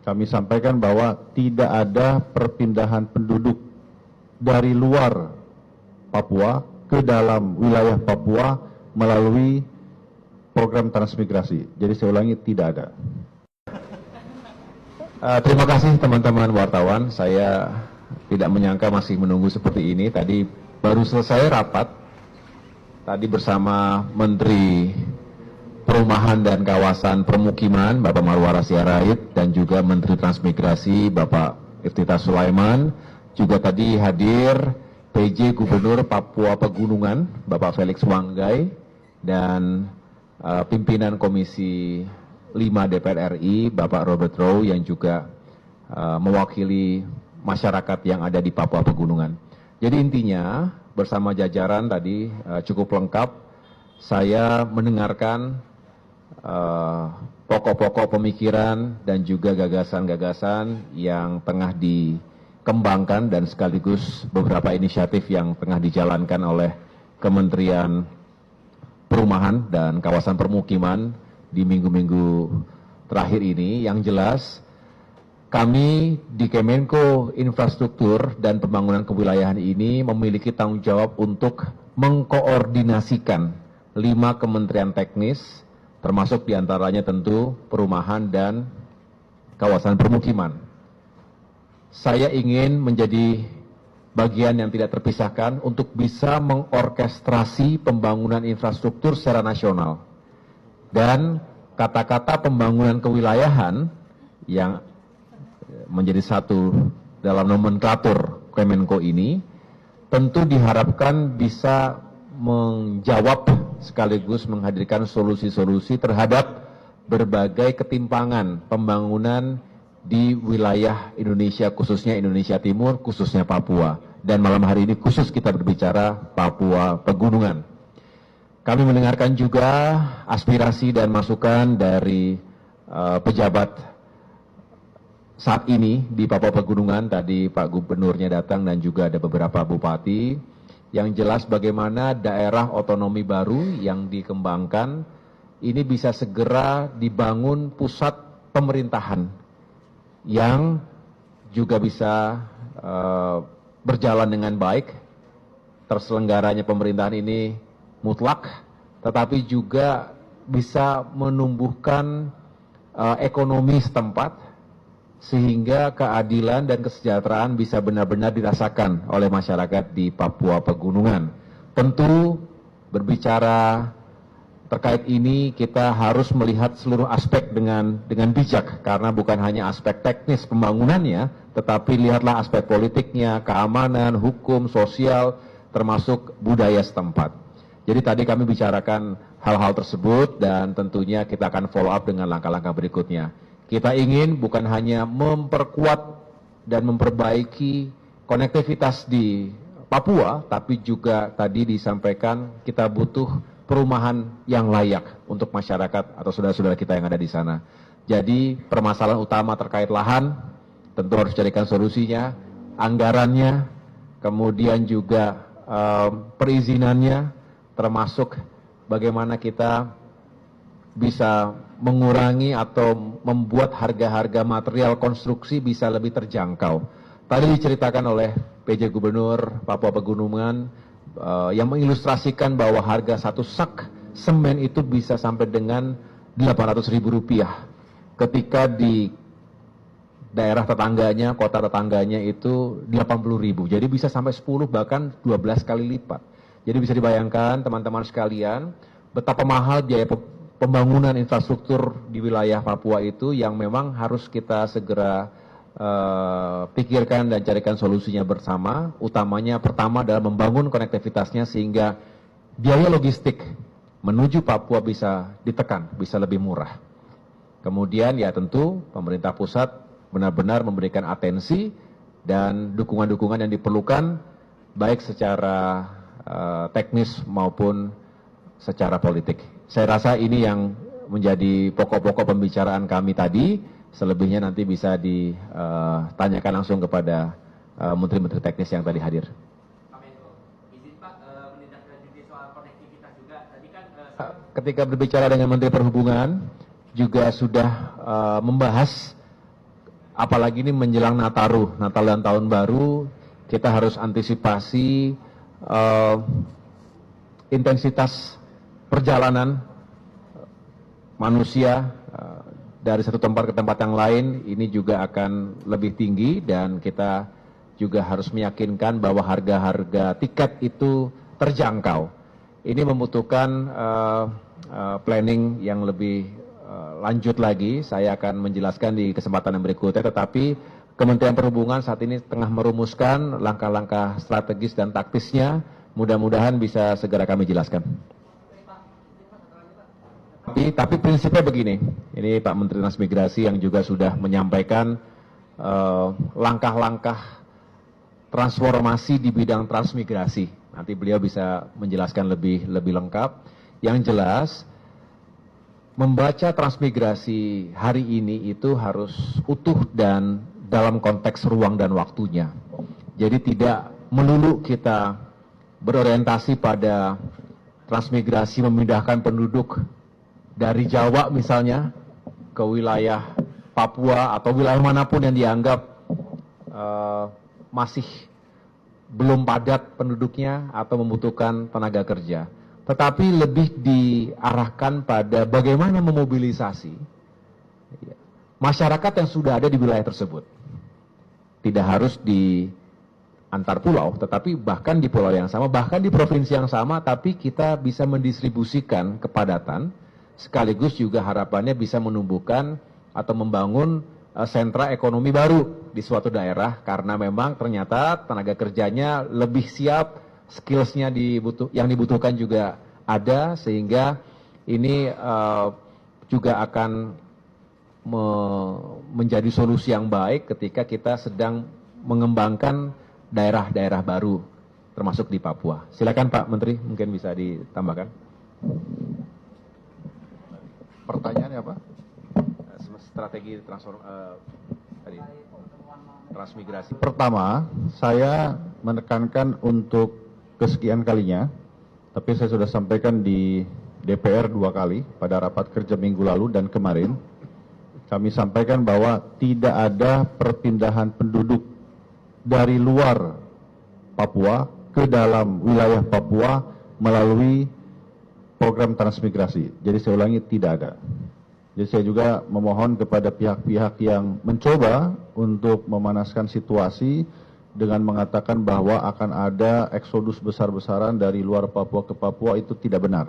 kami sampaikan bahwa tidak ada perpindahan penduduk dari luar Papua ke dalam wilayah Papua melalui program transmigrasi. Jadi saya ulangi, tidak ada. Terima kasih teman-teman wartawan. Saya tidak menyangka masih menunggu seperti ini. Tadi baru selesai rapat. Tadi bersama Menteri Perumahan dan Kawasan Permukiman, Bapak Marwara Sirait, dan juga Menteri Transmigrasi, Bapak Iftithar Sulaiman. Juga tadi hadir PJ Gubernur Papua Pegunungan, Bapak Felix Wanggai, dan pimpinan Komisi 5 DPR RI, Bapak Robert Rowe, yang juga mewakili masyarakat yang ada di Papua Pegunungan. Jadi intinya, bersama jajaran tadi cukup lengkap, saya mendengarkan pokok-pokok pemikiran dan juga gagasan-gagasan yang tengah dikembangkan dan sekaligus beberapa inisiatif yang tengah dijalankan oleh Kementerian Perumahan dan Kawasan Permukiman di minggu-minggu terakhir ini. Yang jelas, kami di Kemenko Infrastruktur dan Pembangunan Kewilayahan ini memiliki tanggung jawab untuk mengkoordinasikan 5 kementerian teknis, termasuk diantaranya tentu perumahan dan kawasan permukiman. Saya ingin menjadi bagian yang tidak terpisahkan untuk bisa mengorkestrasi pembangunan infrastruktur secara nasional. Dan kata-kata pembangunan kewilayahan yang menjadi satu dalam nomenklatur Kemenko ini tentu diharapkan bisa menjawab sekaligus menghadirkan solusi-solusi terhadap berbagai ketimpangan pembangunan di wilayah Indonesia, khususnya Indonesia Timur, khususnya Papua. Dan malam hari ini khusus kita berbicara Papua Pegunungan. Kami mendengarkan juga aspirasi dan masukan dari pejabat saat ini di Papua Pegunungan. Tadi Pak Gubernurnya datang dan juga ada beberapa bupati. Yang jelas bagaimana daerah otonomi baru yang dikembangkan ini bisa segera dibangun pusat pemerintahan yang juga bisa berjalan dengan baik. Terselenggaranya pemerintahan ini mutlak, tetapi juga bisa menumbuhkan ekonomi setempat, sehingga keadilan dan kesejahteraan bisa benar-benar dirasakan oleh masyarakat di Papua Pegunungan. Tentu berbicara terkait ini kita harus melihat seluruh aspek dengan bijak, karena bukan hanya aspek teknis pembangunannya, tetapi lihatlah aspek politiknya, keamanan, hukum, sosial, termasuk budaya setempat. Jadi tadi kami bicarakan hal-hal tersebut dan tentunya kita akan follow up dengan langkah-langkah berikutnya. Kita ingin bukan hanya memperkuat dan memperbaiki konektivitas di Papua, tapi juga tadi disampaikan kita butuh perumahan yang layak untuk masyarakat atau saudara-saudara kita yang ada di sana. Jadi permasalahan utama terkait lahan tentu harus carikan solusinya, anggarannya, kemudian juga perizinannya, termasuk bagaimana kita bisa mengurangi atau membuat harga-harga material konstruksi bisa lebih terjangkau. Tadi diceritakan oleh PJ Gubernur Papua Pegunungan yang mengilustrasikan bahwa harga satu sak semen itu bisa sampai dengan Rp800.000. Ketika di daerah tetangganya, kota tetangganya itu Rp80.000. Jadi bisa sampai 10 bahkan 12 kali lipat. Jadi bisa dibayangkan teman-teman sekalian betapa mahal biaya pembangunan infrastruktur di wilayah Papua itu yang memang harus kita segera pikirkan dan carikan solusinya bersama. Utamanya pertama adalah membangun konektivitasnya sehingga biaya logistik menuju Papua bisa ditekan, bisa lebih murah. Kemudian ya tentu pemerintah pusat benar-benar memberikan atensi dan dukungan-dukungan yang diperlukan baik secara teknis maupun secara politik. Saya rasa ini yang menjadi pokok-pokok pembicaraan kami tadi. Selebihnya nanti bisa ditanyakan langsung kepada menteri-menteri teknis yang tadi hadir. Ketika berbicara dengan Menteri Perhubungan juga sudah membahas apalagi ini menjelang Nataru, Natal dan Tahun Baru, kita harus antisipasi intensitas perjalanan manusia dari satu tempat ke tempat yang lain ini juga akan lebih tinggi, dan kita juga harus meyakinkan bahwa harga-harga tiket itu terjangkau. Ini membutuhkan planning yang lebih lanjut lagi. Saya akan menjelaskan di kesempatan yang berikutnya, tetapi Kementerian Perhubungan saat ini tengah merumuskan langkah-langkah strategis dan taktisnya. Mudah-mudahan bisa segera kami jelaskan. Tapi prinsipnya begini, ini Pak Menteri Transmigrasi yang juga sudah menyampaikan langkah-langkah transformasi di bidang transmigrasi. Nanti beliau bisa menjelaskan lebih lengkap. Yang jelas, membaca transmigrasi hari ini itu harus utuh dan dalam konteks ruang dan waktunya. Jadi tidak melulu kita berorientasi pada transmigrasi memindahkan penduduk dari Jawa misalnya ke wilayah Papua atau wilayah manapun yang dianggap masih belum padat penduduknya atau membutuhkan tenaga kerja. Tetapi lebih diarahkan pada bagaimana memobilisasi masyarakat yang sudah ada di wilayah tersebut. Tidak harus di antar pulau, tetapi bahkan di pulau yang sama, bahkan di provinsi yang sama, tapi kita bisa mendistribusikan kepadatan, sekaligus juga harapannya bisa menumbuhkan atau membangun sentra ekonomi baru di suatu daerah, karena memang ternyata tenaga kerjanya lebih siap, skillsnya yang dibutuhkan juga ada, sehingga ini juga akan menjadi solusi yang baik ketika kita sedang mengembangkan daerah-daerah baru, termasuk di Papua. Silakan Pak Menteri, mungkin bisa ditambahkan. Pertanyaannya apa? Strategi transmigrasi. Pertama, saya menekankan untuk kesekian kalinya, tapi saya sudah sampaikan di DPR 2 kali pada rapat kerja minggu lalu dan kemarin. Kami sampaikan bahwa tidak ada perpindahan penduduk dari luar Papua ke dalam wilayah Papua melalui program transmigrasi. Jadi saya ulangi, tidak ada. Jadi saya juga memohon kepada pihak-pihak yang mencoba untuk memanaskan situasi dengan mengatakan bahwa akan ada eksodus besar-besaran dari luar Papua ke Papua, itu tidak benar.